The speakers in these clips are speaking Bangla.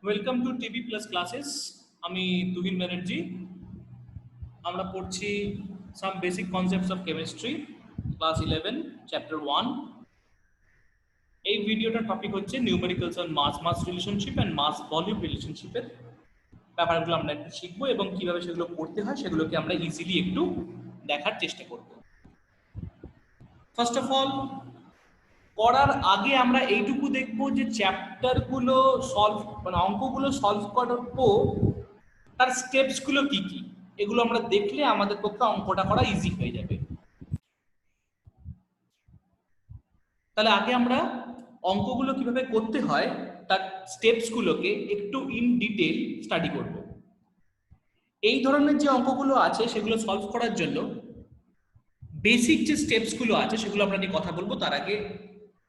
Welcome to TV plus classes. আমি তুহিন ব্যানার্জি। আমরা পড়ছি some basic concepts of chemistry, class 11 chapter 1। এই ভিডিওটার টপিক হচ্ছে numericals on mass mass relationship and mass volume রিলেশনশিপের ব্যাপারগুলো আমরা একটু শিখবো এবং কিভাবে সেগুলো করতে হয় সেগুলোকে আমরা ইজিলি একটু দেখার চেষ্টা করব। ফার্স্ট অফ অল, করার আগে আমরা এইটুকু দেখব যে চ্যাপ্টারগুলো সলভ মানে অঙ্কগুলো সলভ করার পর তার স্টেপসগুলো কি কি, এগুলো আমরা দেখলে আমাদের পক্ষে অঙ্কটা করা ইজি হয়ে যাবে। তাহলে আগে আমরা অঙ্কগুলো কিভাবে করতে হয় তার স্টেপসগুলোকে একটু ইন ডিটেল স্টাডি করব। এই ধরনের যে অঙ্কগুলো আছে সেগুলো সলভ করার জন্য বেসিক যে স্টেপসগুলো আছে সেগুলো আমরা নিয়ে কথা বলবো। তার আগে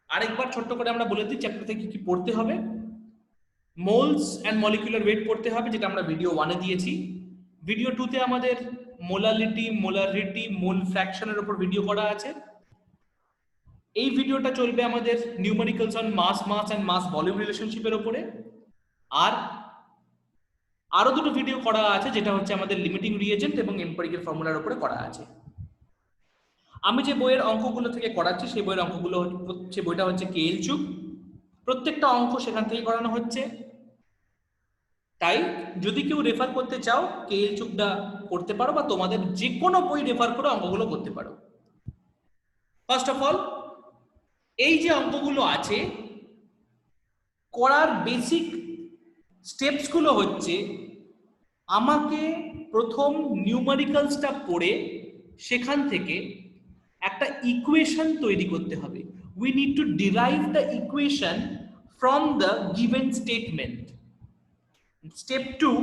আরেকবার ছোট্ট করে আমরা বলে দিই চ্যাপ্টার থেকে কি পড়তে হবে। মোলস অ্যান্ড মলিকুলার ওয়েট পড়তে হবে, যেটা আমরা ভিডিও 1-এ দিয়েছি। ভিডিও 2-তে আমাদের মোলারিটি, মোল ফ্র্যাকশনের উপর ভিডিও করা আছে। এই ভিডিওটা চলবে আমাদের numericals on mass and mass volume রিলেশনশিপের উপরে। আর আরো দুটো ভিডিও করা আছে, যেটা হচ্ছে আমাদের লিমিটিং রিএজেন্ট এবং এম্পিরিক্যাল ফর্মুলার উপরে করা আছে। আমি যে বইয়ের অঙ্কগুলো থেকে করাচ্ছি সেই বইয়ের অঙ্কগুলো হচ্ছে, বইটা হচ্ছে কেএল চুক। প্রত্যেকটা অঙ্ক সেখান থেকেই করানো হচ্ছে। তাই যদি কেউ রেফার করতে চাও কেএল চুকটা পড়তে পারো, বা তোমাদের যে কোনো বই রেফার করে অঙ্কগুলো করতে পারো। ফার্স্ট অফ অল, এই যে অঙ্কগুলো আছে করার বেসিক স্টেপসগুলো হচ্ছে, আমাকে প্রথম নিউমেরিক্যালসটা পড়ে সেখান থেকে একটা ইকুয়েশন তৈরি করতে হবে। We need two derive the equation from the given statement. Step 2,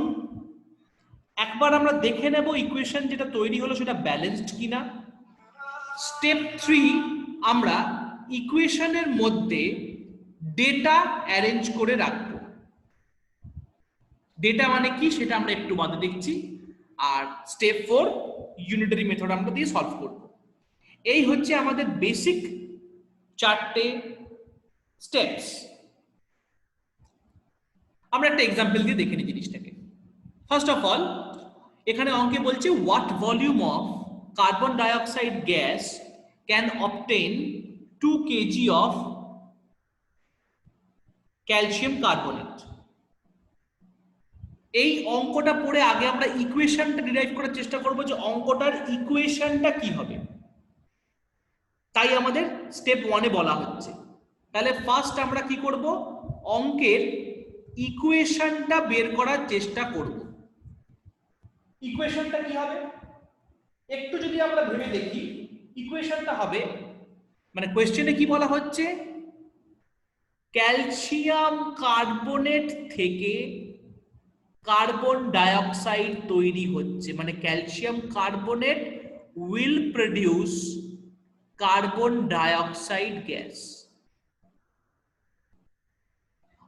একবার আমরা দেখে নেব ইকুয়েশন যেটা তৈরি হলো সেটা ব্যালেন্সড কিনা। স্টেপ 3, আমরা ইকুয়েশনের মধ্যে ডেটা অ্যারেঞ্জ করে রাখবো। ডেটা মানে কি সেটা আমরা একটু বাদে দেখছি। আর স্টেপ 4, ইউনিটারি মেথড আমরা দিয়ে সলভ করব। এই হচ্ছে আমাদের বেসিক 4টে স্টেপস। আমরা একটা এক্সাম্পল দিয়ে দেখে নিই জিনিসটাকে। ফার্স্ট অফ অল, এখানে অঙ্কে বলছে what volume of carbon dioxide gas can obtain 2 kg of calcium carbonate. এই অঙ্কটা পড়ে আগে আমরা ইকুয়েশনটা ডিরাইভ করার চেষ্টা করব যে অঙ্কটার ইকুয়েশনটা কি হবে। তাই আমাদের স্টেপ 1-এ বলা হচ্ছে। তাহলে ফার্স্ট আমরা কি করব, অঙ্কের ইকুয়েশনটা বের করার চেষ্টা করব। ইকুয়েশনটা কি হবে একটু যদি আমরা ভেবে দেখি, ইকুয়েশনটা হবে, মানে কোয়েশ্চেনে কি বলা হচ্ছে, ক্যালসিয়াম কার্বনেট থেকে কার্বন ডাইঅক্সাইড তৈরি হচ্ছে, মানে calcium carbonate will produce carbon dioxide gas.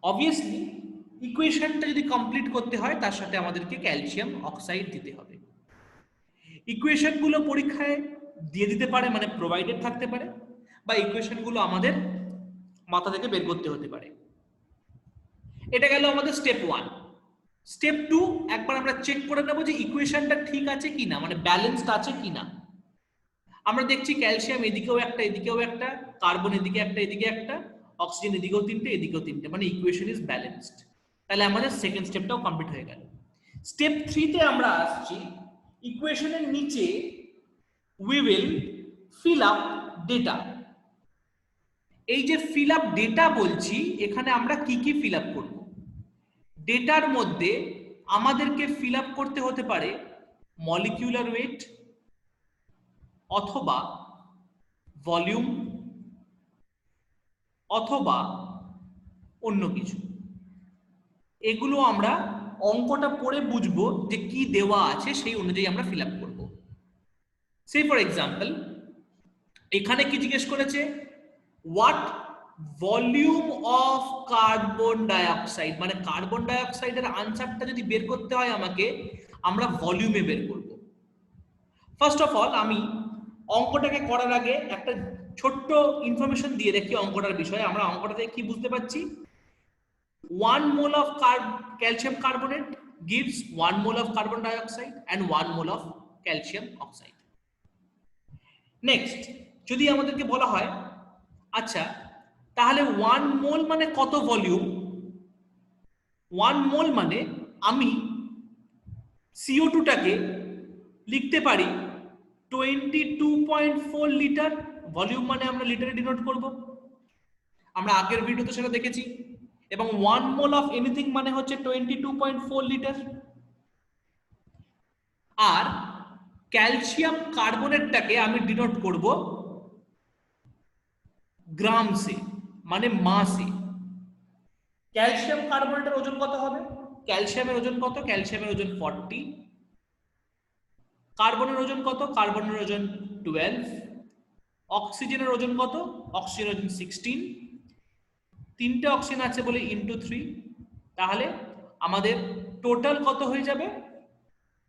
Obviously ইকুয়েশনটা যদি কমপ্লিট করতে হয় তার সাথে আমাদেরকে ক্যালসিয়াম অক্সাইড দিতে হবে। ইকুয়েশনগুলো পরীক্ষায় দিয়ে দিতে পারে, মানে প্রোভাইডেড থাকতে পারে, বা ইকুয়েশনগুলো আমাদের মাথা থেকে বের করতে হতে পারে। এটা গেল আমাদের স্টেপ 1। স্টেপ 2, একবার আমরা চেক করে নেব যে ইকুয়েশনটা ঠিক আছে কিনা, মানে ব্যালেন্সড আছে কিনা। আমরা দেখছি ক্যালসিয়াম এদিকেও একটা এদিকেও একটা, কার্বন এদিকে একটা এদিকে একটা, অক্সিজেন এদিকেও 3টে এদিকেও 3টে, মানে ইকুয়েশন ইজ ব্যালেন্সড। তাহলে আমাদের সেকেন্ড স্টেপটাও কমপ্লিট হয়ে গেল। স্টেপ 3-তে আমরা আসছি, ইকুয়েশনের নিচে we will fill up data। এই যে fill up data বলছি, এখানে আমরা কি কি fill up করব। ডেটার মধ্যে আমাদেরকে fill up করতে হতে পারে মলিকিউলার ওয়েট, অথবা ভলিউম, অথবা অন্য কিছু। এগুলো আমরা অঙ্কটা পড়ে বুঝবো যে কি দেওয়া আছে, সেই অনুযায়ী আমরা fill up করব। সে ফর এক্সাম্পল, এখানে কি জিজ্ঞেস করেছে, what volume of carbon dioxide, মানে কার্বন ডাইঅক্সাইডের আনসারটা যদি বের করতে হয় আমাকে, আমরা ভলিউমে বের করব। ফার্স্ট অফ অল, আমি অঙ্কটাকে করার আগে একটা ছোট্ট ইনফরমেশন দিয়ে রাখি অঙ্কটার বিষয়ে। আমরা অঙ্কটা থেকে কি বুঝতে পারছি, 1 mole of calcium carbonate gives 1 mole of carbon dioxide and 1 mole of calcium oxide. Next যদি আমাদেরকে বলা হয় আচ্ছা তাহলে 1 মোল মানে কত ভলিউম? 1 মোল মানে আমি CO2 টাকে লিখতে পারি 22.4 লিটার। ভলিউম মানে আমরা লিটারে ডিনোট করব, আমরা আগের ভিডিওতে সেটা দেখেছি। এবং 1 মোল অফ এনিথিং মানে হচ্ছে 22.4 লিটার। আর ক্যালসিয়াম কার্বনেটটাকে আমি ডিনোট করব গ্রামসে, মানে মাসে। ক্যালসিয়াম কার্বনেটের ওজন কত হবে? ক্যালসিয়ামের ওজন কত? ক্যালসিয়ামের ওজন 40। কার্বনের ওজন কত? কার্বনের ওজন 12। অক্সিজেনের ওজন কত? অক্সিজেনের ওজন 16। তিনটে অক্সিজেন আছে বলে ইনটু 3। তাহলে আমাদের টোটাল কত হয়ে যাবে?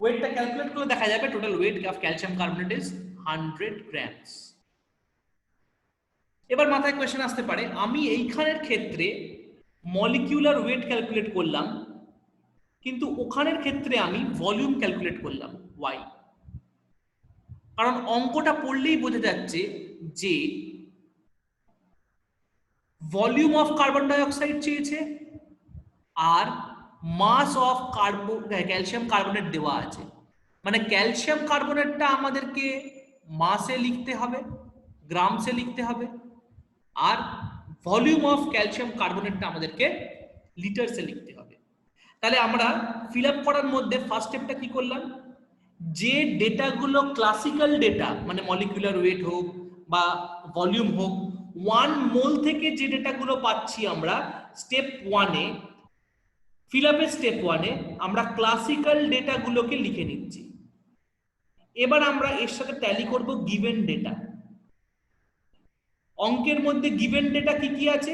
ওয়েটটা ক্যালকুলেট করে দেখা যাবে total weight of calcium carbonate is 100 grams. এবার মাথায় কোয়েশ্চেন আসতে পারে, আমি এইখানের ক্ষেত্রে মলিকিউলার ওয়েট ক্যালকুলেট করলাম কিন্তু ওখানের ক্ষেত্রে আমি ভলিউম ক্যালকুলেট করলাম, ওয়াই? কারণ অঙ্কটা পড়লেই বোঝা যাচ্ছে যে ভলিউম অফ কার্বন ডাইঅক্সাইড চেয়েছে আর মাস অফ ক্যালসিয়াম কার্বনেট দেওয়া আছে। মানে ক্যালসিয়াম কার্বনেটটা আমাদেরকে মাসে লিখতে হবে, গ্রামসে লিখতে হবে, আর ভলিউম অফ ক্যালসিয়াম কার্বনেটটা আমাদেরকে লিটারসে লিখতে হবে। তাহলে আমরা ফিল আপ করার মধ্যে ফার্স্ট স্টেপটা কি করলাম? যে ডেটাগুলো ক্লাসিক্যাল ডেটা, মানে মলিকুলার ওয়েট হোক বা ভলিউম হোক, 1 মোল থেকে যে ডেটাগুলো পাচ্ছি আমরা স্টেপ 1-এ, ফিল আপের স্টেপ 1-এ আমরা ক্লাসিক্যাল ডেটাগুলোকে লিখে নিচ্ছি। এবার আমরা এর সাথে ট্যালি করব গিভেন ডেটা। অঙ্কের মধ্যে গিভেন ডেটা কি কি আছে?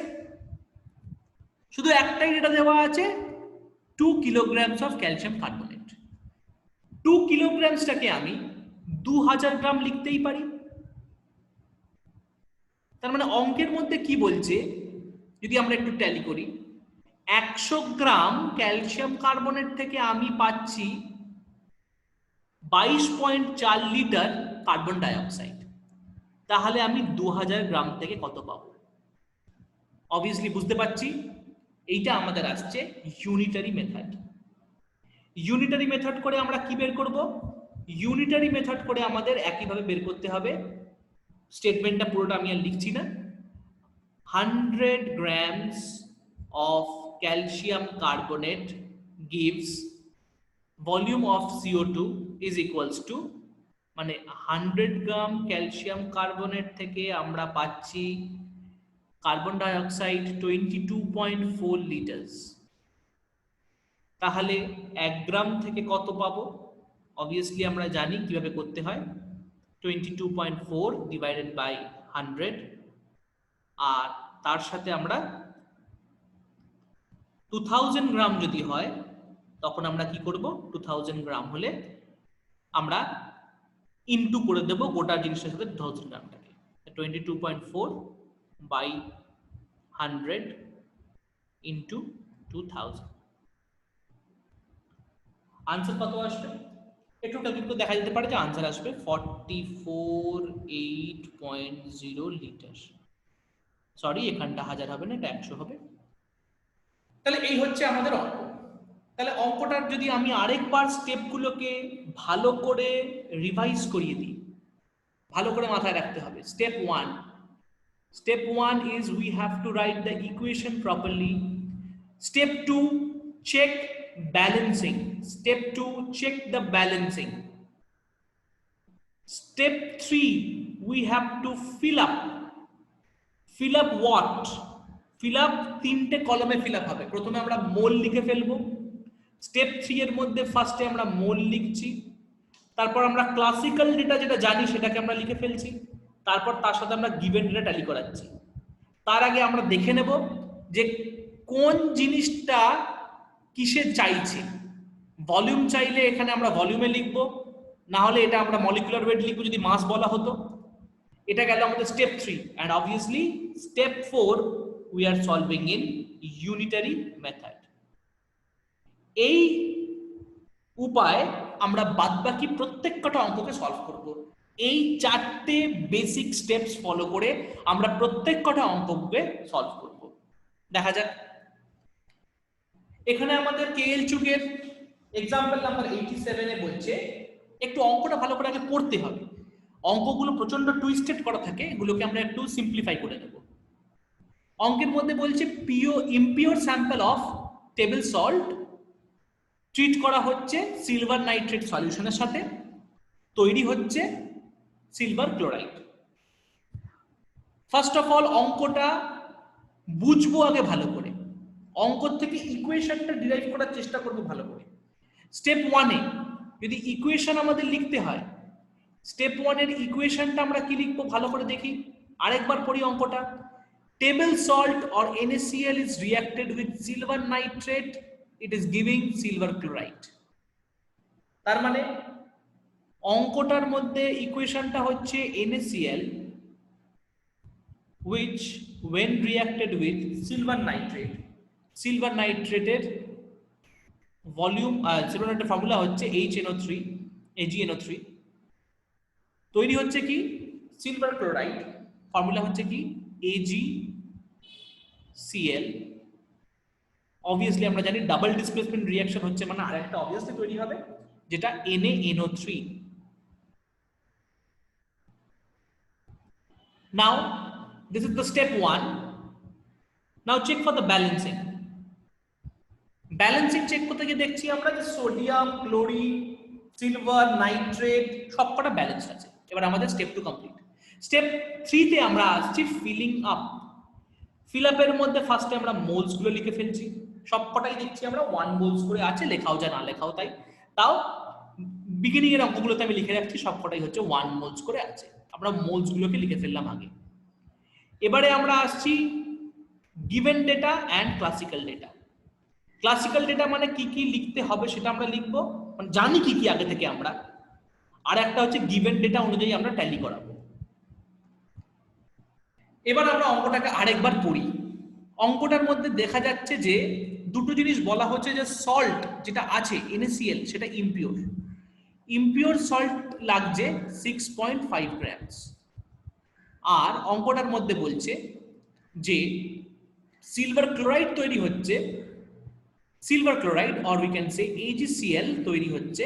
শুধু একটাই ডেটা দেওয়া আছে, 2 কিলোগ্রামস অফ ক্যালসিয়াম কার্বনেট। 2 কিলোগ্রামসটাকে আমি 2000 গ্রাম লিখতেই পারি। তার মানে অঙ্কের মধ্যে কি বলছে, যদি আমরা একটু ট্যালি করি, 100 গ্রাম ক্যালসিয়াম কার্বনেট থেকে আমি পাচ্ছি 22.4 লিটার কার্বন ডাইঅক্সাইড। তাহলে আমি 2000 গ্রাম থেকে কত পাবো? অবভিয়াসলি বুঝতে পারছি এইটা আমাদের আসছে ইউনিটারি মেথড। ইউনিটারি মেথড করে আমরা কি বের করব? ইউনিটারি মেথড করে আমাদের একইভাবে বের করতে হবে। স্টেটমেন্টটা পুরোটা আমি আর লিখছি না। 100 grams of calcium carbonate gives volume of CO2 is equals to, মানে 100 গ্রাম ক্যালসিয়াম কার্বনেট থেকে আমরা পাচ্ছি কার্বন ডাইঅক্সাইড 22.4 লিটার্স। তাহলে 1 গ্রাম থেকে কত পাবো? অবভিয়াসলি আমরা জানি কিভাবে করতে হয়, 22.4 ডিভাইডেড বাই 100, আর তার সাথে আমরা 2000 গ্রাম যদি হয় তখন আমরা কি করব? 2000 গ্রাম হলে আমরা ইনটু করে দেব গোটা জিনিসটার সাথে 2000 গ্রামটাকে। 22.4 বাই 100 ইনটু 2000। আনসার কত আসবে? একটু কিন্তু দেখা যেতে পারে যে আনসার আসবে 44.8.0 লিটার। সরি, এখানটা 1000 হবে না, এটা 100 হবে। তাহলে এই হচ্ছে আমাদের অঙ্ক। তাহলে অঙ্কটার যদি আমি আরেকবার স্টেপগুলোকে ভালো করে রিভাইজ করিয়ে দিই, ভালো করে মাথায় রাখতে হবে। Step 1, step 1 is we have to write the equation properly. Step 2, check balancing. Step 2, check the balancing. Step 3, we have to fill up. Fill up what? Fill up 3টে কলমে fill up হবে। প্রথমে আমরা মোল লিখে ফেলবো। স্টেপ 3 এর মধ্যে ফার্স্টে আমরা মোল লিখছি, তারপর আমরা ক্লাসিক্যাল ডেটা যেটা জানি সেটাকে আমরা লিখে ফেলছি, তারপর তার সাথে আমরা গিভেন ডেটা ট্যালি করাচ্ছি। তার আগে আমরা দেখে নেব যে কোন জিনিসটা কিসে চাইছে। ভলিউম চাইলে এখানে আমরা ভলিউমে লিখব, না হলে এটা আমরা মলিকুলার ওয়েট লিখবো যদি মাস বলা হতো। এটা গেল আমাদের step 3। And obviously step 4, we are solving in unitary method. এই উপায় আমরা বাদবাকি প্রত্যেকটা অঙ্ককে সলভ করব। এই চারটে বেসিক স্টেপস ফলো করে আমরা প্রত্যেকটা অঙ্ককে সলভ করব। দেখা যাক, এখানে আমাদের কেএল চুকের এক্সাম্পল নাম্বার 87 এ বলছে, একটু অঙ্কটা ভালো করে আগে পড়তে হবে, অঙ্কগুলো প্রচন্ড টুইস্টেড করা থাকে, এগুলোকে আমরা একটু সিম্পলিফাই করে নেব। অঙ্কের মধ্যে বলছে impure sample of table salt treat করা হচ্ছে সিলভার নাইট্রেট সলিউশনের সাথে, তৈরি হচ্ছে silver chloride. First of all অঙ্কটা বুঝবো আগে ভালো করে, অঙ্ক থেকে ইকুয়েশনটা ডিরাইভ করার চেষ্টা করবো ভালো করে। স্টেপ 1 এ যদি ইকুয়েশন আমাদের লিখতে হয়, স্টেপ 1 এর ইকুয়েশনটা আমরা কি লিখবো ভালো করে দেখি, আরেকবার পড়ি অঙ্কটা। Table salt or NaCl is reacted with silver nitrate, it is giving silver chloride. তার মানে অঙ্কটার মধ্যে ইকুয়েশনটা হচ্ছে NaCl which when reacted with silver nitrate এর ভলিউম, silver nitrate ফর্মুলা হচ্ছে HNO3 AgNO3, তৈরি হচ্ছে কি সিলভার ক্লোরাইড, ফর্মুলা হচ্ছে কি AgCl। অবভিয়াসলি আমরা জানি ডাবল ডিসপ্লেসমেন্ট রিঅ্যাকশন হচ্ছে মানে আরেকটা অবভিয়াসলি তৈরি হবে, যেটা NaNO3। Now this is the step 1. now check for the balancing. Balancing check করতে গিয়ে দেখছি আমরা যে সোডিয়াম, ক্লোরিন, সিলভার, নাইট্রেট সবকটা ব্যালেন্স আছে। এবার আমাদের স্টেপ 2 কমপ্লিট। স্টেপ 3 তে আমরা আসছি ফিলিং আপ। ফিল আপের মধ্যে ফার্স্টে আমরা মোলস গুলো লিখে ফেলছি, সবকটাই দেখছি আমরা 1 মোলস করে আছে, লেখাও যায় না লেখাও তাই, তাও বিগিনিং এর অঙ্কগুলোতে আমি লিখে রাখছি সবকটাই হচ্ছে 1 মোলস করে আছে, আমরা মোলস গুলোকে লিখে ফেললাম আগে। এবারে আমরা আসছি given data and classical data. Classical data মানে কি কি লিখতে হবে সেটা আমরা লিখবো, মানে জানি কি কি আগে থেকে আমরা, আর একটা হচ্ছে গিভেন ডেটা অনুযায়ী আমরা ট্যালি করাবো। এবার আমরা অঙ্কটাকে আরেকবার পড়ি। অঙ্কটার মধ্যে দেখা যাচ্ছে যে দুটো জিনিস বলা হচ্ছে, যে সল্ট যেটা আছে NaCl সেটা ইমপিওর সল্ট লাগছে 6.5 গ্রামস, আর অঙ্কটার মধ্যে বলছে যে সিলভার ক্লোরাইড তৈরি হচ্ছে, silver chloride or we can say AgCl তৈরি হচ্ছে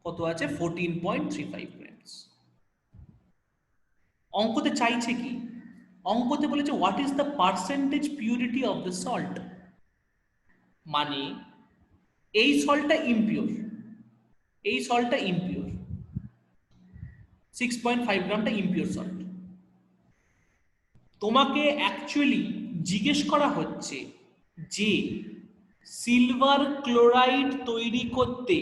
কত আছে 14.35 গ্রামস। অঙ্কতে চাইছে কি, অঙ্কতে বলেছে what is the percentage purity of the salt, মানে এই সল্টটা ইমপিওর, এই সল্টটা ইমপিওর, 6.5 গ্রামটা ইমপিওর সল্ট। তোমাকে অ্যাকচুয়ালি জিজ্ঞেস করা হচ্ছে যে সিলভার ক্লোরাইড তৈরি করতে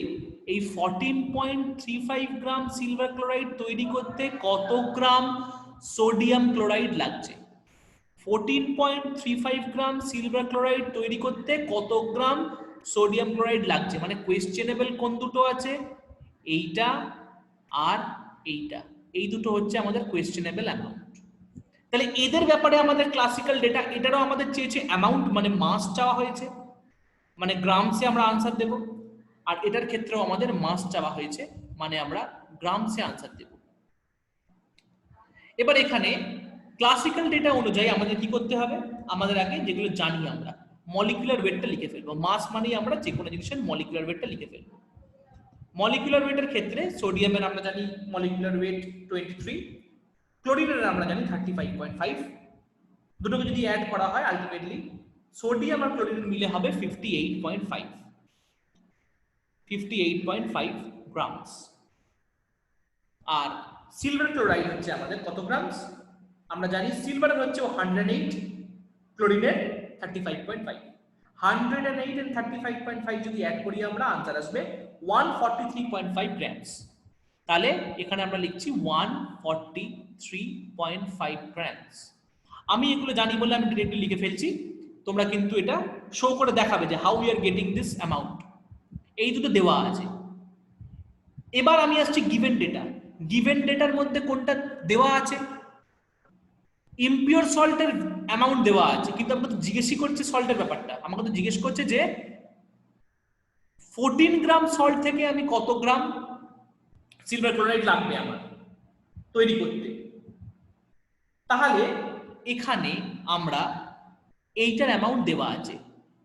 এই 14.35 গ্রাম সিলভার ক্লোরাইড তৈরি করতে কত গ্রাম সোডিয়াম ক্লোরাইড লাগছে। 14.35 গ্রাম সিলভার ক্লোরাইড তৈরি করতে কত গ্রাম সোডিয়াম ক্লোরাইড লাগছে, মানে কোয়েশ্চেনেবল কোন দুটো আছে, এইটা আর এইটা, এই দুটো হচ্ছে আমাদের কোয়েশ্চেনেবল অ্যামাউন্ট। তাহলে এদের ব্যাপারে আমাদের ক্লাসিক্যাল ডেটা, এটারও আমাদের চেয়েছে অ্যামাউন্ট মানে মাস চাওয়া হয়েছে, মানে গ্রামসে আমরা আনসার দেব, আর এটার ক্ষেত্রেও আমাদের মাস চাওয়া হয়েছে মানে আমরা গ্রামসে আনসার দেব। এবার এখানে ক্লাসিক্যাল ডেটা অনুযায়ী আমাদের কি করতে হবে, আমাদের আগে যেগুলো জানি আমরা মলিকুলার ওয়েটটা লিখে ফেলবো। মাস মানেই আমরা যে কোনো জিনিসের মলিকুলার ওয়েটটা লিখে ফেলবো। মলিকুলার ওয়েটের ক্ষেত্রে সোডিয়ামের আমরা জানি মলিকুলার ওয়েট 23, ক্লোরিনের আমরা জানি 35.5, দুটোকে যদি অ্যাড করা হয় আলটিমেটলি সোডিয়াম আর ক্লোরিন মিলে হবে 58.5 গ্রামস। আর সিলভার ক্লোরাইড হচ্ছে আমাদের কত গ্রামস, আমরা জানি সিলভারের হচ্ছে 108, ক্লোরিনের 35.5, 108 and 35.5 যদি অ্যাড করি আমরা আনসার আসবে 143.5 গ্রামস। তাহলে এখানে আমরা লিখছি 143.5 গ্রামস। আমি এগুলো জানি বলে আমি ডিরেক্টলি লিখে ফেলছি, তোমরা কিন্তু এটা শো করে দেখাবে যে how we are getting this amount. এই দুটো দেওয়া আছে। এবার আমি আসছি গিভেন ডেটা। গিভেন ডেটার মধ্যে কোনটা দেওয়া আছে, ইমপিওর সল্টের অ্যামাউন্ট দেওয়া আছে, কিন্তু আমাকে তো জিজ্ঞেসই করছে সল্টের ব্যাপারটা। আমাকে তো জিজ্ঞেস করছে যে 14 গ্রাম সল্ট থেকে আমি কত গ্রাম সিলভার ক্লোরাইড লাগবে আমার তৈরি করতে। তাহলে এখানে আমরা এইটার অ্যামাউন্ট দেওয়া আছে,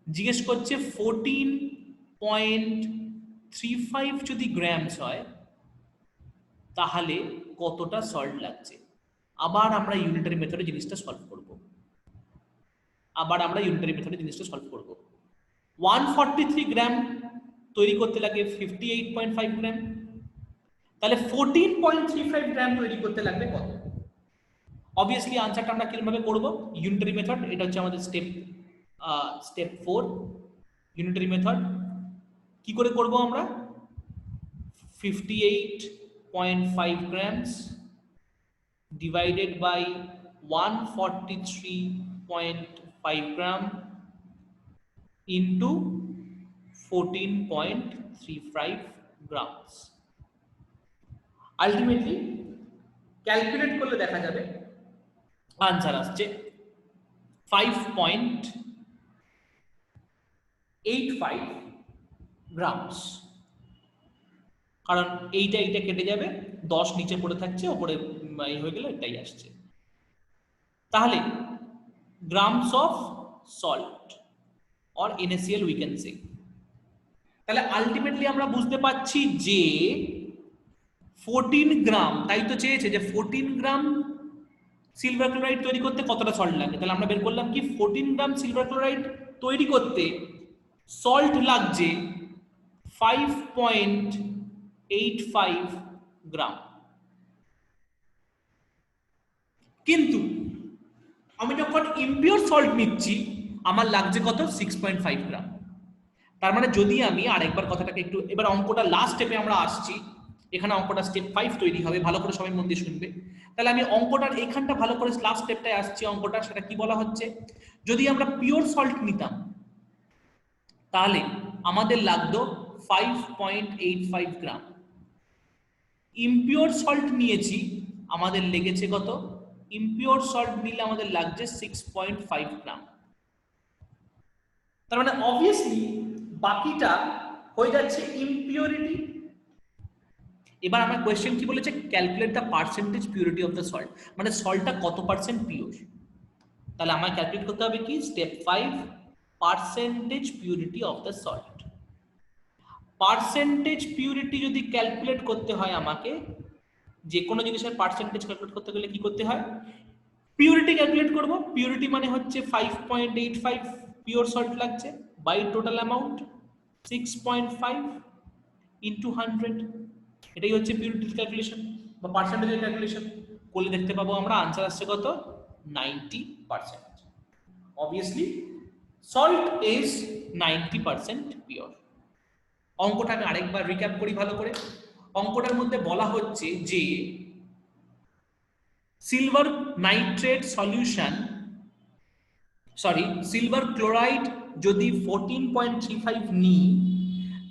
জিজ্ঞেস করছে 14.35 যদি গ্রামস হয় তাহলে কতটা সল্ট লাগছে। আবার আমরা ইউনিটারি মেথডে জিনিসটা সলভ করব। 143 গ্রাম তৈরি করতে লাগে 58.5 গ্রাম, তাহলে 14.35 গ্রাম তৈরি করতে লাগবে কত? অবভিয়াসলি আনসারটা আমরা কিভাবে করব? ইউনিটারি মেথড, এটা হচ্ছে আমাদের স্টেপ 4 ইউনিটারি মেথড। কি করে করব আমরা? 58.5 grams divided by 143.5 gram into 14.35 grams। Ultimately calculate করলে দেখা যাবে আনসার আসছে 5.85 গ্রামস। কারণ এইটা কেটে যাবে, 10 নিচে পড়ে থাকছে, ওপরে এই হয়ে গেলে এটাই আসছে। তাহলে grams of salt or NaCl we can say. তাহলে আলটিমেটলি আমরা বুঝতে পারছি যে 14 গ্রাম, তাই তো চেয়েছে যে 14 গ্রাম সিলভার ক্লোরাইড তৈরি করতে কতটা সল্ট লাগে। তাহলে আমরা বের করলাম কি 14 গ্রাম সিলভার ক্লোরাইড তৈরি করতে সল্ট লাগছে 5.85 গ্রাম। কিন্তু আমি যখন ইমপিওর সল্ট নিচ্ছি আমার লাগছে কত? 6.5 গ্রাম। তার মানে যদি আমি আরেকবার কথাটাকে একটু, এবার অঙ্কটা লাস্ট স্টেপে আমরা আসছি, এখানে অঙ্কটা স্টেপ 5 তৈরি হবে, ভালো করে সবাই মন দিয়ে শুনবে। তাহলে আমি অঙ্কটার এখানটা ভালো করে লাস্ট স্টেপটায় আসছি অঙ্কটা, সেটা কি বলা হচ্ছে, যদি আমরা পিওর সল্ট নিতাম তাহলে আমাদের লাগতো 5.85 গ্রাম। ইমপিওর সল্ট নিয়েছি, আমাদের লেগেছে কত? ইমপিওর সল্ট নিলে আমাদের লাগছে 6.5 গ্রাম। তার মানে অবভিয়াসলি বাকিটা হয়ে যাচ্ছে ইমপিউরিটি। এবার আমার কোয়েশ্চেন কি বলেছে? Calculate the percentage purity of the salt, মানে সল্টটা কত পার্সেন্ট পিওর। তাহলে আমার ক্যালকুলেট করতে হবে কি? Step 5 percentage purity of the salt. Percentage purity যদি ক্যালকুলেট করতে হয় আমাকে, যে কোনো জিনিসের পার্সেন্টেজ ক্যালকুলেট করতে গেলে কি করতে হয়? পিউরিটি ক্যালকুলেট করব। পিউরিটি মানে হচ্ছে 5.85 পিওর সল্ট লাগছে বাই টোটাল অ্যামাউন্ট 6.5 ইন্টু 100। এটাই হচ্ছে পিউরিটির ক্যালকুলেশন বা পার্সেন্টেজের ক্যালকুলেশন। করলে দেখতে পাবো আমরা আনসার আসছে কত? 90%। Obviously salt is 90% pure. অঙ্কটা আমি আরেকবার রিক্যাপ করি ভালো করে। অঙ্কটার মধ্যে বলা হচ্ছে যে silver nitrate solution, silver chloride যদি 14.35 নিই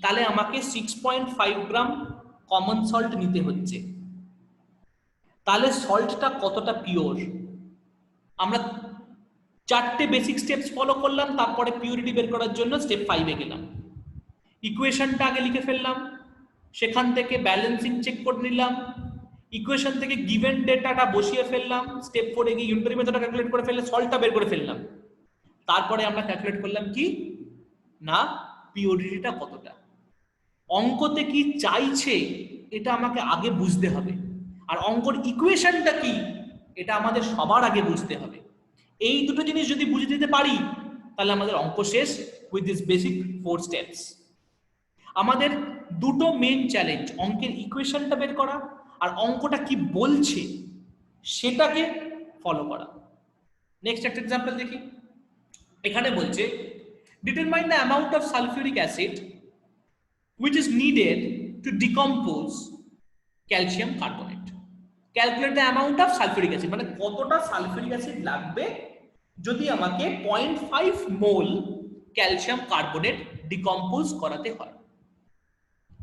তাহলে আমাকে 6.5 গ্রাম কমন সল্ট নিতে হচ্ছে। তাহলে সল্টটা কতটা পিওর? আমরা 4টে বেসিক স্টেপস ফলো করলাম, তারপরে পিউরিটি বের করার জন্য স্টেপ 5 গেলাম। ইকুয়েশনটা আগে লিখে ফেললাম, সেখান থেকে ব্যালেন্সিং চেক করে নিলাম, ইকুয়েশন থেকে গিভেন ডেটাটা বসিয়ে ফেললাম, স্টেপ 4 গিয়ে ইউনিটারি মেথডটা ক্যালকুলেট করে ফেললে সল্টটা বের করে ফেললাম। তারপরে আমরা ক্যালকুলেট করলাম কি না পিওরিটিটা কতটা। অঙ্কতে কি চাইছে এটা আমাকে আগে বুঝতে হবে, আর অঙ্কর ইকুয়েশনটা কি এটা আমাদের সবার আগে বুঝতে হবে। এই দুটো জিনিস যদি বুঝে দিতে পারি তাহলে আমাদের অঙ্ক শেষ উইথ দিস বেসিক 4 স্টেপস। আমাদের দুটো মেন চ্যালেঞ্জ, অঙ্কের ইকুয়েশনটা বের করা আর অঙ্কটা কি বলছে সেটাকে ফলো করা। নেক্সট একটা এক্সাম্পল দেখি। এখানে বলছে determine the amount of sulphuric acid which is needed to decompose calcium carbonate. Calculate the amount of sulfuric acid, মানে কতটা সালফিউরিক অ্যাসিড লাগবে যদি আমাকে 0.5 মোল ক্যালসিয়াম কার্বনেট ডিকম্পোজ করাতে হয়,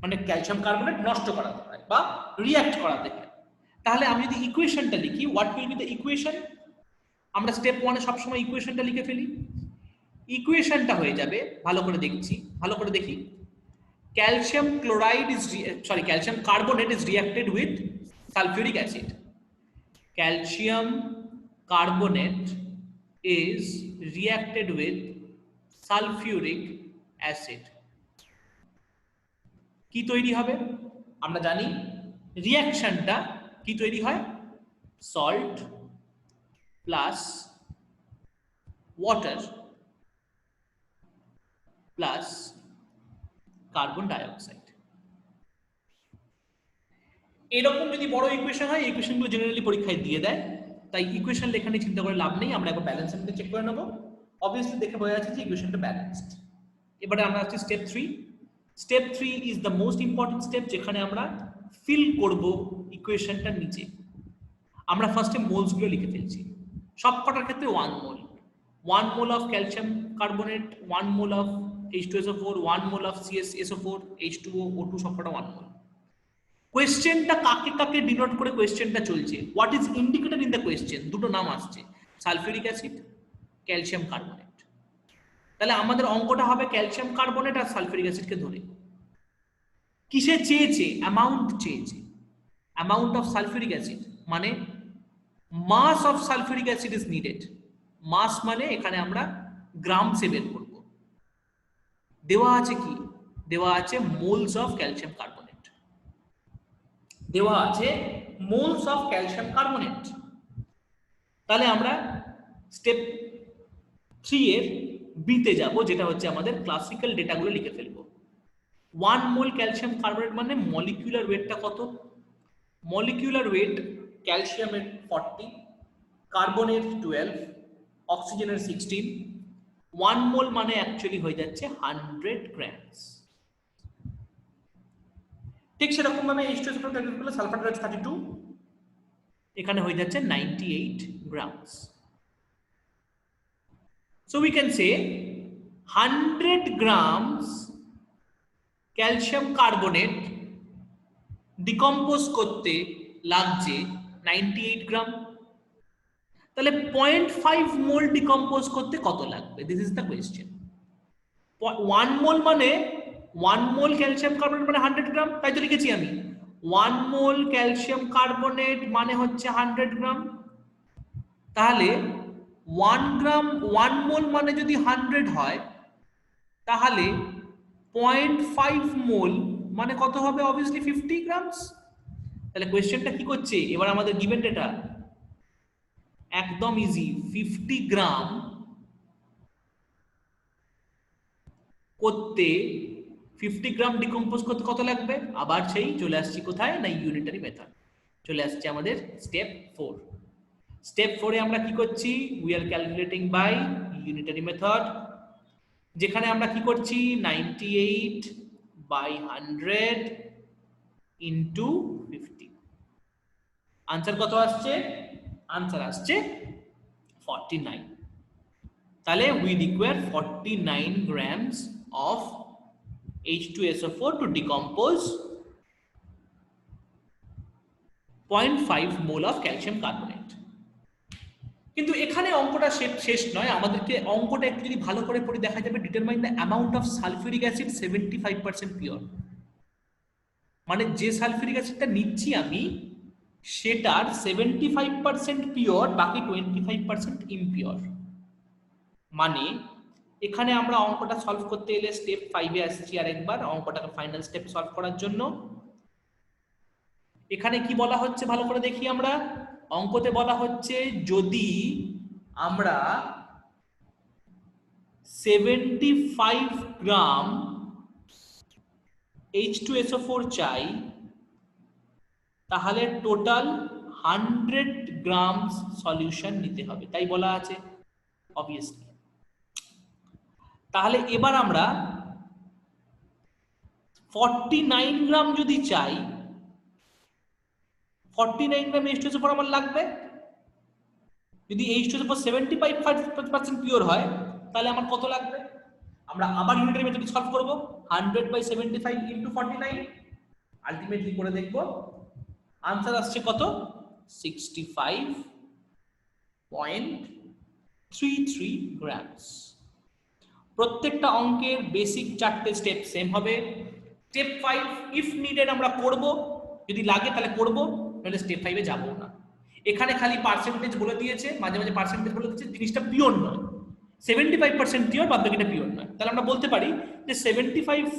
মানে ক্যালসিয়াম কার্বনেট নষ্ট করাতে হয় বা রিঅ্যাক্ট করাতে হয়। তাহলে আমি যদি ইকুয়েশনটা লিখি, what will be the equation? আমরা স্টেপ 1 এ সবসময় ইকুয়েশনটা লিখে ফেলি। ইকুয়েশনটা হয়ে যাবে, ভালো করে দেখি, calcium chloride is calcium carbonate is reacted with sulfuric acid. Calcium carbonate is reacted with sulfuric acid. কি তৈরি হবে? আমরা জানি রিঅ্যাকশনটা কি তৈরি হয়, salt plus water plus carbon dioxide. এরকম যদি বড় ইকুয়েশন হয়, ইকুয়েশনগুলো জেনারেলি পরীক্ষায় দিয়ে দেয়, তাই ইকুয়েশন লেখা নিয়ে চিন্তা করে লাভ নেই। আমরা একবার ব্যালেন্সটা চেক করে নেব। অবভিয়াসলি দেখে বোঝা যাচ্ছে যে ইকুয়েশনটা ব্যালেন্সড। এবারে আমরা আসছি step 3। Step 3 is the most important step, যেখানে আমরা ফিল করব ইকুয়েশনটার নিচে। আমরা ফার্স্টে মোলসগুলো লিখে ফেলছি। সবকটার ক্ষেত্রে 1 মোল, 1 mole of calcium carbonate, 1 mole of H2SO4, 1 mole of CSSO4, H2O, O2, সবকটা 1 মোল। কোয়েশ্চেনটা কাকে কাকে ডিনোট করে কোয়েশ্চেনটা চলছে, what is indicated in the question, দুটো নাম আসছে, সালফিউরিক অ্যাসিড, ক্যালসিয়াম কার্বনেট। তাহলে আমাদের অঙ্কটা হবে ক্যালসিয়াম কার্বনেট আর সালফিউরিক অ্যাসিডকে ধরে। কিসে চেয়েছে? অ্যামাউন্ট চেয়েছে, অ্যামাউন্ট অফ সালফিউরিক অ্যাসিড, মানে mass of sulphuric acid is needed. Mass মানে এখানে আমরা গ্রামসে বের করব। দেওয়া আছে কি? দেওয়া আছে মোলস অফ ক্যালসিয়াম কার্বনেট, দেওয়া আছে মোলস অফ ক্যালসিয়াম কার্বনেট। তাহলে আমরা স্টেপ 3 এর বিতে যাব, যেটা হচ্ছে আমাদের ক্লাসিক্যাল ডেটাগুলো লিখে ফেলবো। 1 মোল ক্যালসিয়াম কার্বনেট মানে মলিকিউলার ওয়েটটা কত? মলিকিউলার ওয়েট ক্যালসিয়ামের 40, কার্বনের 12, অক্সিজেনের 16। 1 মোল মানে অ্যাকচুয়ালি হয়ে যাচ্ছে 100 গ্রামস। ঠিক সেরকম ভাবে H2SO4 ক্যালকুলেট করলে সালফার ডাইঅক্সাইড 32, এখানে হয়ে যাচ্ছে 98 grams. So we can say 100 grams calcium carbonate decompose করতে লাগছে 98 গ্রাম। তাহলে 0.5 মোল ডিকম্পোজ করতে কত লাগবে? This is the question. 1 মোল মানে 1 মোল ক্যালসিয়াম কার্বনেট মানে 100 গ্রাম, তাই তো লিখেছি আমি। 1 মোল ক্যালসিয়াম কার্বনেট মানে হচ্ছে 100 গ্রাম। তাহলে 1 গ্রাম 1 মোল মানে যদি 100 হয়, তাহলে 0.5 মোল মানে কত হবে? Obviously 50 grams. তাহলে কোয়েশ্চেনটা কি করছে? এবার আমাদের গিভেন ডেটা একদম ইজি। 50 গ্রাম করতে 50 গ্রাম ডিকম্পোজ করতে কত লাগবে? আবার সেই চলে আসছি কোথায় না, ইউনিটারি মেথড। চলে আসছে আমাদের স্টেপ 4। স্টেপ 4 এ আমরা কি করছি? We are calculating by unitary method, যেখানে আমরা কি করছি? 98 বাই 100 ইনটু 50। আনসার কত আসছে? আনসার আসছে 49। তাহলে we require 49 grams of H2SO4 to decompose 0.5 mole of calcium carbonate. কিন্তু এখানে অঙ্কটা শেষ নয়, আমাদেরকে অঙ্কটা একটু যদি ভালো করে পড়ে দেখা যাবে determine the amount of sulphuric acid 75% pure. মানে যে সালফিউরিক অ্যাসিডটা নিচ্ছি আমি, সেটার 75% পিওর, বাকি 25% ইমপিওর। মানে এখানে আমরা অঙ্কটা সলভ করতে এলে স্টেপ 5 এ আসছি আরেকবার অঙ্কটাকে ফাইনাল স্টেপ সলভ করার জন্য। এখানে কি বলা হচ্ছে ভালো করে দেখি আমরা। অঙ্কতে বলা হচ্ছে যদি আমরা 75 গ্রাম H2SO4 চাই, তাহলে টোটাল 100 গ্রামস সলিউশন নিতে হবে, তাই বলা আছে অবভিয়াসলি। তাহলে এবার আমরা 49 গ্রাম যদি চাই, 49 গ্রাম H2SO4 আমার লাগবে। যদি H2SO4 75% পিওর হয়, তাহলে আমার কত লাগবে? আমরা আবার ইউনিটারি মেথড সলভ করব। 100/75 ইনটু 49 আলটিমেটলি করে দেখব আনসার আসছে কত? 65.5 33 গ্রামস। প্রত্যেকটা অঙ্কের বেসিক 4টে স্টেপ সেম হবে। স্টেপ 5 ইফ নিডেড আমরা করব, যদি লাগে তাহলে করব, নাহলে স্টেপ 5 এ যাব না। এখানে খালি পার্সেন্টেজ বলে দিয়েছে, মাঝে মাঝে পার্সেন্টেজ বলে দিয়েছে, জিনিসটা পিওর নয়। 75% পিওর, বাদ বাকিটা পিওর নয়। তাহলে আমরা বলতে পারি যে 75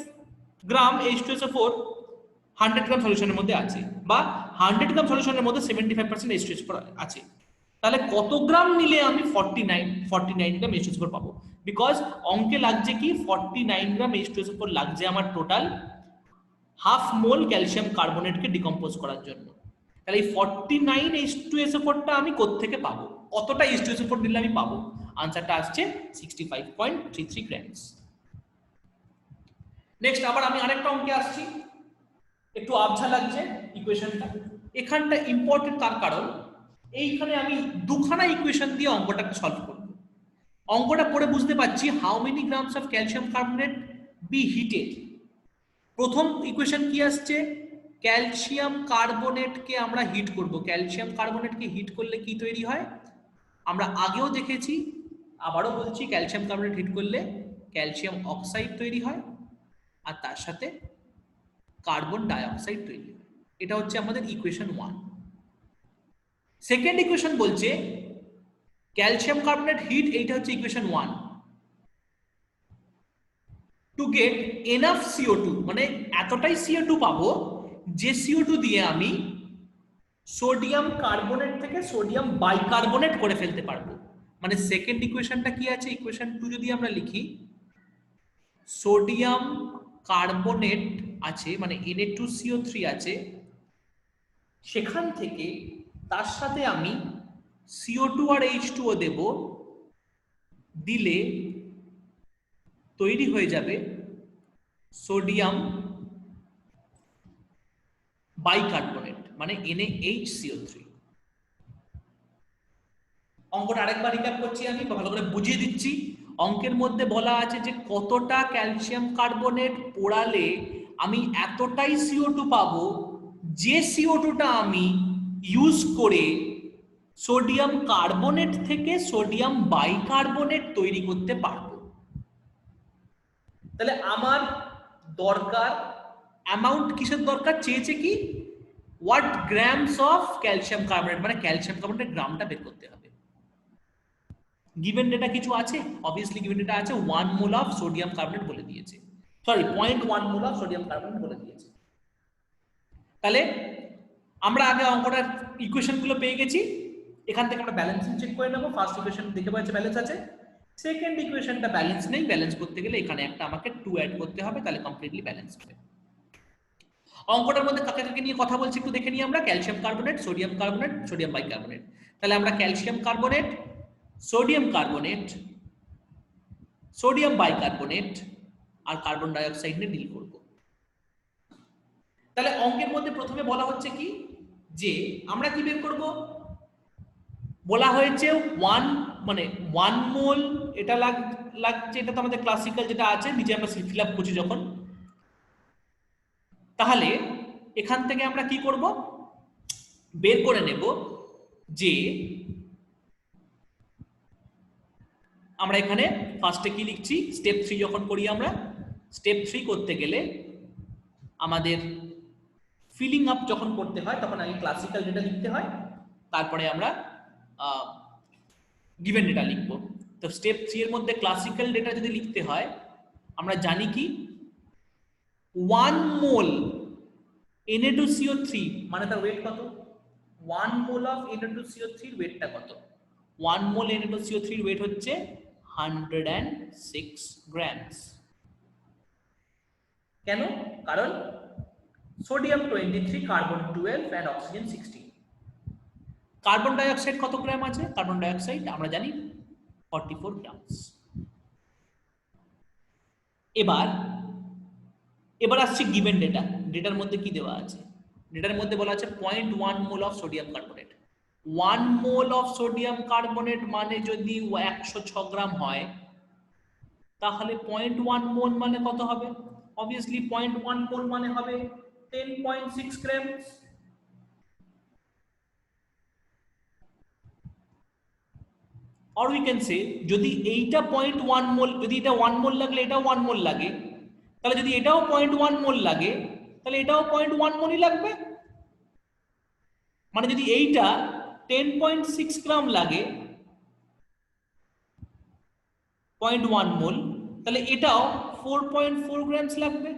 গ্রাম H2SO4 100 গ্রাম সলিউশনের মধ্যে আছে, বা 100 গ্রাম সলিউশনের মধ্যে 75% H2SO4 আছে। তাহলে কত গ্রাম নিলে আমি 49 গ্রাম H2SO4 পাবো? বিকজ অঙ্কে লাগছে কি 49 গ্রাম H2SO4 লাগছে আমার টোটাল হাফ মোল ক্যালসিয়াম কার্বনেটকে ডিকম্পোজ করার জন্য। তাহলে এই 49 H2SO4টা আমি কোত্থেকে পাবো? কতটা H2SO4 নিলে আমি পাবো? আনসারটা আসছে 65.33 গ্রামস। নেক্সট আবার আমি আরেকটা অঙ্কে আসছি, একটু আবঝা লাগছে ইকুয়েশনটা। এখানটা ইম্পর্টেন্ট তার কারণ এইখানে আমি দুখানা ইকুয়েশন দিয়ে অঙ্কটাকে সলভ করব। অঙ্কটা পড়ে বুঝতে পারছি how many grams of calcium carbonate be heated. প্রথম ইকুয়েশন কি আসছে? ক্যালসিয়াম কার্বনেটকে আমরা হিট করব। ক্যালসিয়াম কার্বনেটকে হিট করলে কি তৈরি হয়? আমরা আগেও দেখেছি, আবারও বলছি, ক্যালসিয়াম কার্বনেট হিট করলে ক্যালসিয়াম অক্সাইড তৈরি হয় আর তার সাথে কার্বন ডাইঅক্সাইড তৈরি হয়। এটা হচ্ছে আমাদের ইকুয়েশন 1। সেকেন্ড ইকুয়েশন বলছে ক্যালসিয়াম কার্বনেট হিট, এইটা হচ্ছে equation 1, to get enough CO2, মানে এতটাই CO2 পাবো যে CO2 দিয়ে আমি সোডিয়াম কার্বনেট থেকে সোডিয়াম বাইকার্বনেট করে ফেলতে পারবো। মানে সেকেন্ড ইকুয়েশনটা কি আছে? ইকুয়েশন 2 যদি আমরা লিখি, সোডিয়াম কার্বনেট আছে মানে Na2CO3 আছে, সেখান থেকে তার সাথে আমি CO2 আর H2O দেব, দিলে তৈরি হয়ে যাবে সোডিয়াম বাইকার্বনেট মানে NaHCO3। অঙ্কটা আরেকবার রিক্যাপ করছি, আমি ভালো করে বুঝিয়ে দিচ্ছি। অঙ্কের মধ্যে বলা আছে যে কতটা ক্যালসিয়াম কার্বনেট পোড়ালে আমি এতটাই CO2 পাবো যে CO2টা আমি ইউজ করে সোডিয়াম কার্বনেট থেকে সোডিয়াম বাইকার্বনেট তৈরি করতে পারবো। তাহলে আমার দরকার অ্যামাউন্ট, কিসের দরকার চেয়েছে কি? What grams of calcium carbonate, মানে ক্যালসিয়াম কার্বনেটের গ্রামটা বের করতে হবে। গিভেন ডেটা কিছু আছে, অবভিয়াসলি গিভেন ডেটা আছে 1 মোল অফ সোডিয়াম কার্বনেট বলে দিয়েছে, sorry 0.1 mole of sodium carbonate বলে দিয়েছে। তাহলে আমরা আগে অঙ্কটার ইকুয়েশনগুলো পেয়ে গেছি, এখান থেকে আমরা ব্যালেন্সিং চেক করে নেব। ফার্স্ট ইকুয়েশন দেখে পাচ্ছি ব্যালেন্স আছে, সেকেন্ড ইকুয়েশনটা ব্যালেন্স নেই, ব্যালেন্স করতে গেলে এখানে একটা আমাকে 2 অ্যাড করতে হবে, তাহলে কমপ্লিটলি ব্যালেন্স হবে। অঙ্কটার মধ্যে কাকে কাকে নিয়ে কথা বলছি একটু দেখে নিই আমরা। Calcium carbonate, sodium carbonate, sodium bicarbonate. তাহলে আমরা calcium carbonate, sodium carbonate, sodium bicarbonate আর কার্বন ডাইঅক্সাইড নিয়ে ডিল করব। তাহলে অঙ্কের মধ্যে প্রথমে বলা হচ্ছে কি যে আমরা কি বের করব? বলা হয়েছে 1 মানে 1 মোল, এটা লাগছে, এটা তো আমাদের ক্লাসিক্যাল যেটা আছে নিচে আমরা ফিল আপ করছি যখন। তাহলে এখান থেকে আমরা কি করব? বের করে নেব যে আমরা এখানে ফার্স্টে কি লিখছি, স্টেপ 3 যখন করি আমরা, স্টেপ 3 করতে গেলে আমাদের ফিলিং আপ যখন করতে হয় তখন আগে ক্লাসিক্যাল ডেটা লিখতে হয়, তারপরে আমরা গিভেন ডেটা লিখব। তো স্টেপ 3 এর মধ্যে ক্লাসিক্যাল ডেটা যদি লিখতে হয় আমরা জানি কি 1 মোল Na2CO3 মানে তার ওয়েট কত? 1 মোল অফ Na2CO3 এর ওয়েটটা কত? 1 মোল Na2CO3 এর ওয়েট হচ্ছে 106 গ্রামস। কেন? কারণ sodium 23, carbon 12 and oxygen 16। Carbon dioxide কত গ্রাম আছে? কার্বন ডাইঅক্সাইড আমরা জানি 44 গ্রামস। এবার আসছে গিভেন ডেটা। ডেটার মধ্যে কি দেওয়া আছে? ডেটার মধ্যে বলা আছে 0.1 mole of sodium carbonate. 1 mole of sodium carbonate মানে যদি 106 গ্রাম হয়, তাহলে 0.1 মোল মানে কত হবে? অবভিয়াসলি 0.1 মোল মানে হবে 10.6 grams. Or we can say যদি এইটা 0.1 মোল, যদি এটা 1 মোল লাগলে এটাও 1 মোল লাগে, তাহলে যদি এটাও 0.1 মোল লাগে তাহলে এটাও 0.1 মোলই লাগবে। মানে যদি এইটা 10.6 গ্রাম লাগে 0.1 মোল, তাহলে এটাও 4.4 গ্রামস লাগবে।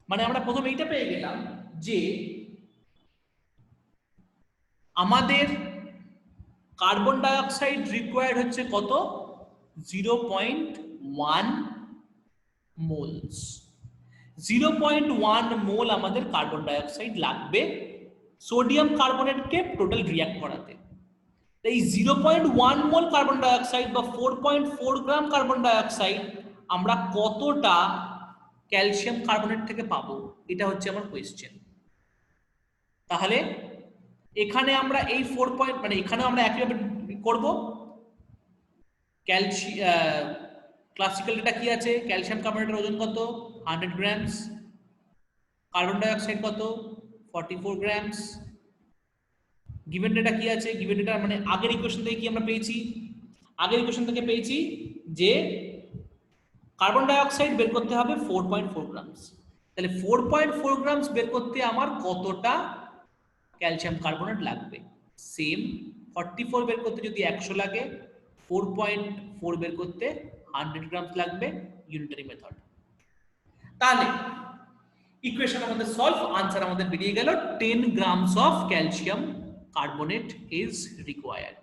মানে আমরা প্রথমে এইটা পেয়ে গেলাম যে আমাদের কার্বন ডাই অক্সাইড রিকোয়ার্ড হচ্ছে কত, 0.1 মোলস। 0.1 মোল আমাদের কার্বন ডাই অক্সাইড লাগবে সোডিয়াম কার্বনেটকে টোটাল রিঅ্যাক্ট করাতে। এই 0.1 মোল কার্বন ডাই অক্সাইড বা 4.4 গ্রাম কার্বন ডাই অক্সাইড আমরা কতটা ক্যালসিয়াম কার্বনেট থেকে পাবো, এটা হচ্ছে আমার কোয়েশ্চেন। তাহলে এখানে আমরা এই 4 মানে এখানেও আমরা একইভাবে করব। ক্লাসিক্যাল ডেটা কি আছে, ক্যালসিয়াম কার্বনেটের ওজন কত 100 গ্রামস, কার্বন ডাই অক্সাইড কত 44 গ্রামস। গিভেন ডেটা কি আছে, গিভেন ডেটা মানে আগের ইকুয়েশন থেকে কি আমরা পেয়েছি, আগের ইকুয়েশন থেকে পেয়েছি যে কার্বন ডাই অক্সাইড বের করতে হবে 4.4 গ্রামস। তাহলে 4.4 গ্রামস বের করতে আমার কতটা ক্যালসিয়াম কার্বনেট লাগবে, সেম 44 বের করতে যদি 100 লাগে, 4.4 বের করতে 100 গ্রামস লাগবে ইউনিটারি মেথড। তাহলে ইকুয়েশন আমাদের সলভ, আনসার আমাদের বেরিয়ে গেল 10 grams of calcium carbonate is required.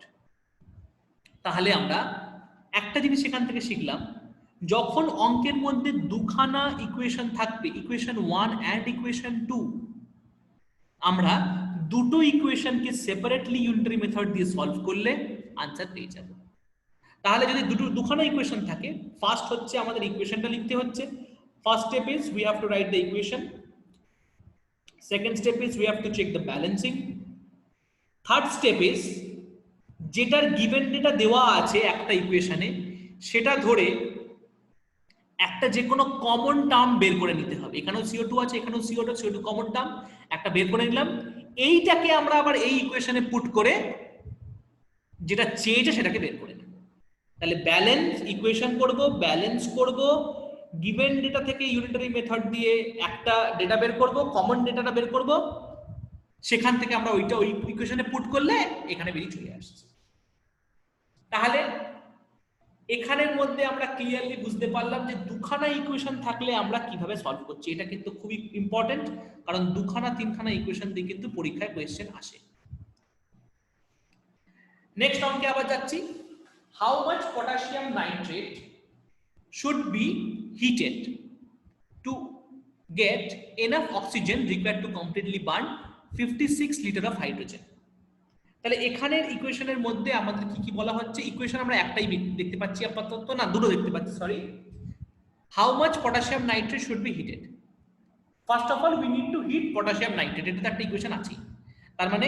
তাহলে আমরা একটা জিনিস এখান থেকে শিখলাম, যখন অঙ্কের মধ্যে দুখানা ইকুয়েশন থাকবে, ইকুয়েশন 1 এন্ড ইকুয়েশন 2, আমরা দুটো ইকুয়েশনকে সেপারেটলি ইউনিটারি মেথড দিয়ে সলভ করলে আনসার পেয়ে যাব। তাহলে যদি দুখানা ইকুয়েশন থাকে, ফার্স্ট হচ্ছে আমাদের ইকুয়েশনটা লিখতে হচ্ছে। First step is we have to write the equation, second step is we have to check the balancing, third step is যেটার গিভেন ডেটা দেওয়া আছে একটা ইকুয়েশনে সেটা ধরে একটা যে কোনো কমন টার্ম বের করে নিতে হবে। এখানেও CO2 আছে, এখানেও CO2 কমন টার্ম একটা বের করে নিলাম, এইটাকে আমরা আবার এই ইকুয়েশনে পুট করে যেটা চেয়েছে সেটাকে বের করে নেব। তাহলে ব্যালেন্স ইকুয়েশন করব, ব্যালেন্স করব, গিভেন ডেটা থেকে ইউনিটারি মেথড দিয়ে একটা ডেটা বের করব, কমন ডেটাটা বের করব, সেখান থেকে আমরা ওই ইকুয়েশনে পুট করলে এখানে বেরিয়ে চলে আসছে। তাহলে এখানের মধ্যে আমরা ক্লিয়ারলি বুঝতে পারলাম যে দুখানা ইকুয়েশন থাকলে আমরা কিভাবে সলভ করছি। এটা কিন্তু খুবই ইম্পর্টেন্ট, কারণ দুখানা তিনখানা ইকুয়েশন দিয়ে কিন্তু পরীক্ষায় কোয়েশ্চেন আসে। নেক্সট অঙ্কে আবার যাচ্ছি, how much potassium nitrate should be heated to get enough oxygen required to completely burn 56 litre of hydrogen. তাহলে এখানের ইকুয়েশনের মধ্যে আমাদের কি কি বলা হচ্ছে, ইকুয়েশন আমরা একটাই দেখতে পাচ্ছি আপাতত, না দুটো দেখতে পাচ্ছি, sorry. How much potassium nitrate should be heated, first of all we need to heat potassium nitrate, এটা তো একটা ইকুয়েশন আছে। তার মানে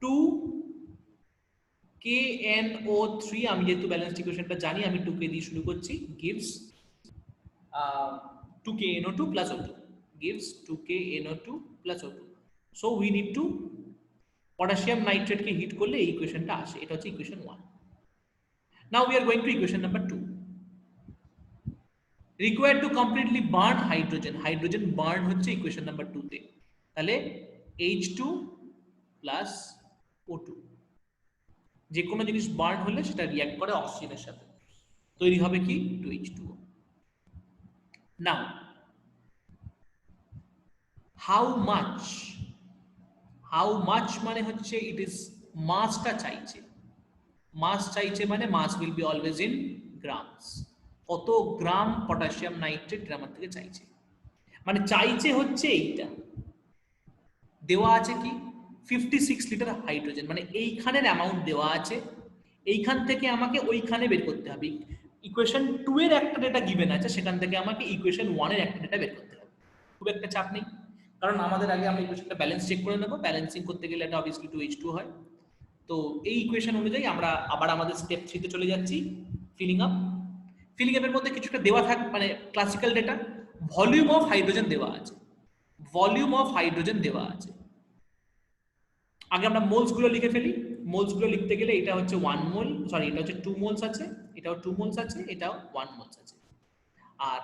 2KNO3, আমি যেহেতু ব্যালেন্সড ইকুয়েশনটা জানি আমি 2K দিয়ে শুরু করছি, gives 2KNO2 plus O2 gives 2KNO2 plus O2, so we need to potassium নাইট্রেটকে হিট করলে এই ইকুয়েশনটা আসে, এটা হচ্ছে equation 1। Now we are going to equation number 2, required to completely burn hydrogen, hydrogen burn হচ্ছে ইকুয়েশন নাম্বার 2 তে। তাহলে H2 প্লাস O2, যে কোনো জিনিস বার্ন হলে সেটা রিঅ্যাক্ট করে অক্সিজেনের সাথে, তৈরি হবে কি 2H2O। নাও হাউ মাচ মানে হচ্ছে ইট ইজ মাসটা চাইছে, মাস চাইছে মানে mass will be always in grams, কত গ্রাম পটাশিয়াম নাইট্রেট আমার থেকে চাইছে, মানে চাইছে হচ্ছে এইটা, দেওয়া আছে কি 56 লিটার হাইড্রোজেন, মানে এইখানের অ্যামাউন্ট দেওয়া আছে, এইখান থেকে আমাকে ওইখানে বের করতে হবে। ইকুয়েশন 2 এর একটা ডেটা গিভেন আছে, সেখান থেকে আমাকে ইকুয়েশন 1 এর একটা ডেটা বের করতে হবে, খুব একটা চাপ নেই, কারণ আমাদের আগে আমরা ইকুয়েশনটা ব্যালেন্স চেক করে নেব, ব্যালেন্সিং করতে গেলে এটা অবভিয়াসলি 2H2 হয়। তো এই ইকুয়েশন অনুযায়ী আমরা আবার আমাদের স্টেপ 3 তে চলে যাচ্ছি, ফিলিং আপ। ফিলিং আপের মধ্যে কিছুটা দেওয়া থাক, মানে classical data, volume of hydrogen দেওয়া আছে, ভলিউম অফ হাইড্রোজেন দেওয়া আছে। আগে আমরা মোলস গুলো লিখে ফেলি, মোলস গুলো লিখতে গেলে এটা হচ্ছে 1 মোল, সরি এটা হচ্ছে 2 মোলস আছে, এটাও 2 মোলস আছে, এটাও 1 মোলস আছে। আর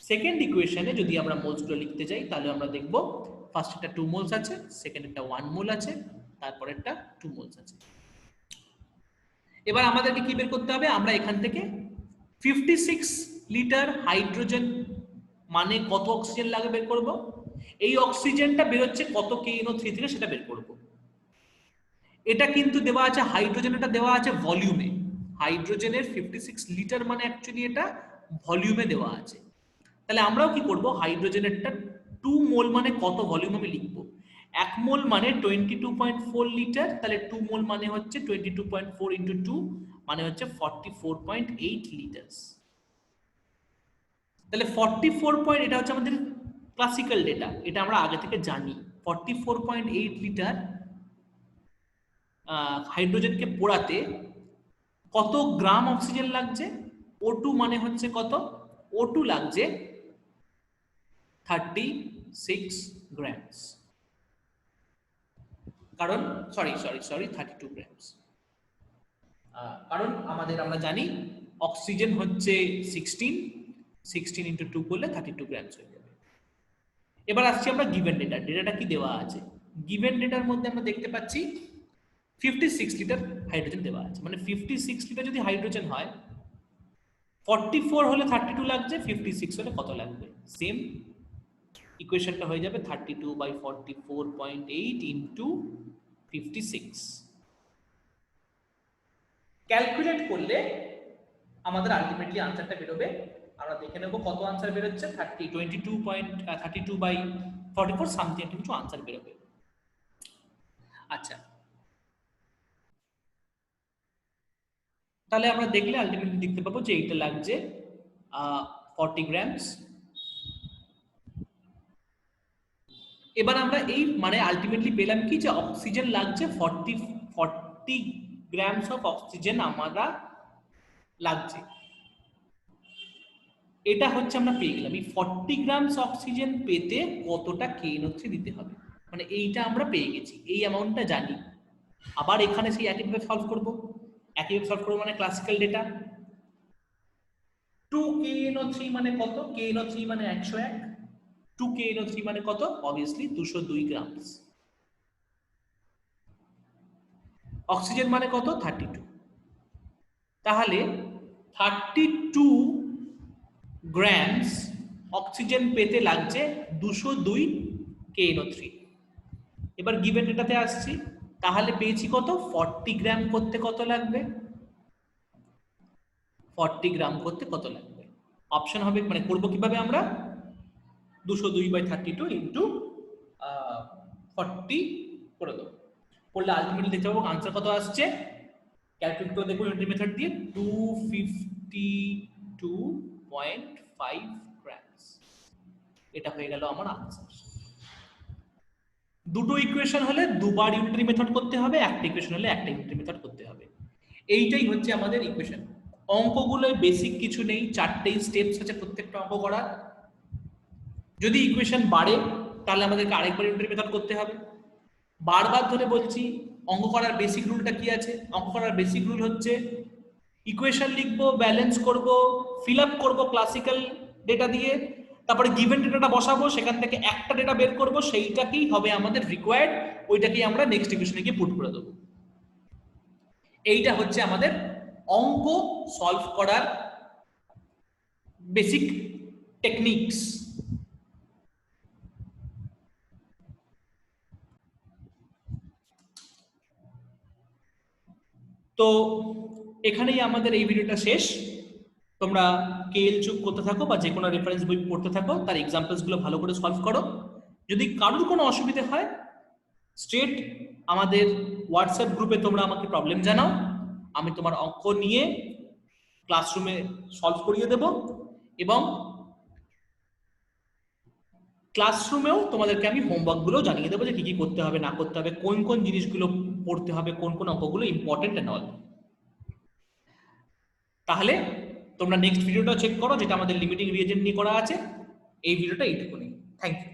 সেকেন্ড ইকুয়েশনে যদি আমরা মোলস গুলো লিখতে যাই তাহলে আমরা দেখব ফার্স্ট এটা 2 মোলস আছে, সেকেন্ড এটা 1 মোল আছে, তারপরেরটা 2 মোলস আছে। এবার আমাদেরকে কি বের করতে হবে, আমরা এখান থেকে 56 লিটার হাইড্রোজেন মানে কত অক্সিজেন লাগে বের করব, এই অক্সিজেনটা বের হচ্ছে কত KNO3 থেকে সেটা বের করব। এটা কিন্তু দেওয়া আছে হাইড্রোজেন, এটা দেওয়া আছে ভলিউমে। হাইড্রোজেনের 56 লিটার মানে অ্যাকচুয়ালি এটা ভলিউমে দেওয়া আছে। তাহলে আমরাও কি করব, হাইড্রোজেনেরটা 2 মোল মানে কত ভলিউম আমি লিখব। 1 মোল মানে 22.4 লিটার, তাহলে 2 মোল মানে হচ্ছে 22.4 ইনটু 2 মানে হচ্ছে 44.8 লিটার। তাহলে 44 এটা হচ্ছে আমাদের ক্লাসিক্যাল ডেটা, এটা আমরা আগে থেকে জানি। 44.8 লিটার হাইড্রোজেনকে পোড়াতে কত গ্রাম অক্সিজেন লাগছে, O2 মানে হচ্ছে কত, O2 লাগছে 36 গ্রামস, কারণ সরি 32 গ্রামস, কারণ আমরা জানি অক্সিজেন হচ্ছে 16 ইনটু 2 করলে 32 গ্রামস হয়ে যাবে। এবার আসছি আমরা গিভেন ডেটাটা কি দেওয়া আছে। গিভেন ডেটার মধ্যে আমরা দেখতে পাচ্ছি 56 লিটার হাইড্রোজেন দেওয়া আছে, মানে 56 লিটার যদি হাইড্রোজেন হয়, 44 হলে 32 লাগছে, 56 হলে কত লাগবে, সেম ইকুয়েশনটা হয়ে যাবে 32/44.8 ইনটু 56। ক্যালকুলেট করলে আমাদের আলটিমেটলি আনসারটা বেরোবে, আমরা দেখে নেব কত আনসার বেরোচ্ছে, 22.32/44 সামথিং কিছু আনসার বেরোবে। আচ্ছা, তাহলে আমরা দেখলে আলটিমেটলি দেখতে পাবো যে এইটা লাগছে 40 গ্রামস। এবার আমরা এই মানে আলটিমেটলি পেলাম কি, যে অক্সিজেন লাগছে 40 গ্রামস অফ অক্সিজেন আমরা লাগছে, এটা হচ্ছে আমরা পেয়ে গেলাম। এই 40 গ্রামস অক্সিজেন পেতে কতটা KNO3 দিতে হবে, মানে এইটা আমরা পেয়ে গেছি, এই অ্যামাউন্টটা জানি। আবার এখানে সেই একইভাবে সলভ করবো মানে ক্লাসিক্যাল ডেটা 2 KNO3 মানে কত, KNO3 মানে 101, 2 KNO3 মানে কত, অবভিয়াসলি 202 গ্রামস। অক্সিজেন মানে কত, 32, তাহলে 32 গ্রামস অক্সিজেন পেতে লাগছে 202 KNO3। এবার গিভেন ডেটাতে আসছি, তাহলে পেয়েছি কত, 40 গ্রাম করতে কত লাগবে, 40 গ্রাম করতে কত লাগবে, অপশন হবে মানে করব কিভাবে আমরা, 202/32 ইন্টু 40 করে দেবো, করলে আলটিমেটলি দেখতে পাবো আনসার কত আসছে। ক্যালকুলেট করে দেখবো ইউনিট মেথড দিয়ে, 252.5 গ্রামস, এটা হয়ে গেল আমার আনসার। দুটো ইকুয়েশন হলে দুবার ইউনিটারি মেথড করতে হবে, একটা ইকুয়েশন হলে একটা ইউনিটারি মেথড করতে হবে, এইটাই হচ্ছে আমাদের ইকুয়েশন। অঙ্কগুলোয় বেসিক কিছু নেই, 4টেই স্টেপস আছে প্রত্যেকটা অঙ্ক করার। যদি ইকুয়েশন বাড়ে তাহলে আমাদেরকে আরেকবার ইউনিটারি মেথড করতে হবে। বারবার ধরে বলছি, অঙ্ক করার বেসিক রুলটা কি আছে, অঙ্ক করার বেসিক রুল হচ্ছে ইকুয়েশন লিখবো, ব্যালেন্স করব, ফিল আপ করবো ক্লাসিক্যাল ডেটা দিয়ে, তারপরে গিভেন ডেটাটা বসাবো, সেখান থেকে একটা ডেটা বের করব, সেইটাকেই হবে আমাদের রিকোয়ার্ড, ওইটাকেই আমরা নেক্সট ইকুয়েশনে গিয়ে পুট করে দেবো। এইটা হচ্ছে আমাদের অঙ্ক সলভ করার বেসিক টেকনিক্স। তো এখানেই আমাদের এই ভিডিওটা শেষ। তোমরা কেএল চুপ করতে থাকো বা যে কোনো রেফারেন্স বই পড়তে থাকো, তার এক্সাম্পলস গুলো ভালো করে সলভ করো। যদি কারোর কোনো অসুবিধা হয়, স্ট্রেট আমাদের হোয়াটসঅ্যাপ গ্রুপে তোমরা আমাকে প্রবলেম জানাও, আমি তোমার অঙ্ক নিয়ে ক্লাসরুমে সলভ করিয়ে দেব, এবং ক্লাসরুমেও তোমাদেরকে আমি হোমওয়ার্কগুলো জানিয়ে দেবো যে কি কি করতে হবে না করতে হবে, কোন কোন জিনিসগুলো পড়তে হবে, কোন কোন অঙ্কগুলো ইম্পর্টেন্ট এন্ড অল। তাহলে তোমরা নেক্সট ভিডিওটা চেক করো, যেটা আমাদের লিমিটিং রিএজেন্ট নিয়ে করা আছে। এই ভিডিওটা এইটুকুনি, থ্যাংক ইউ।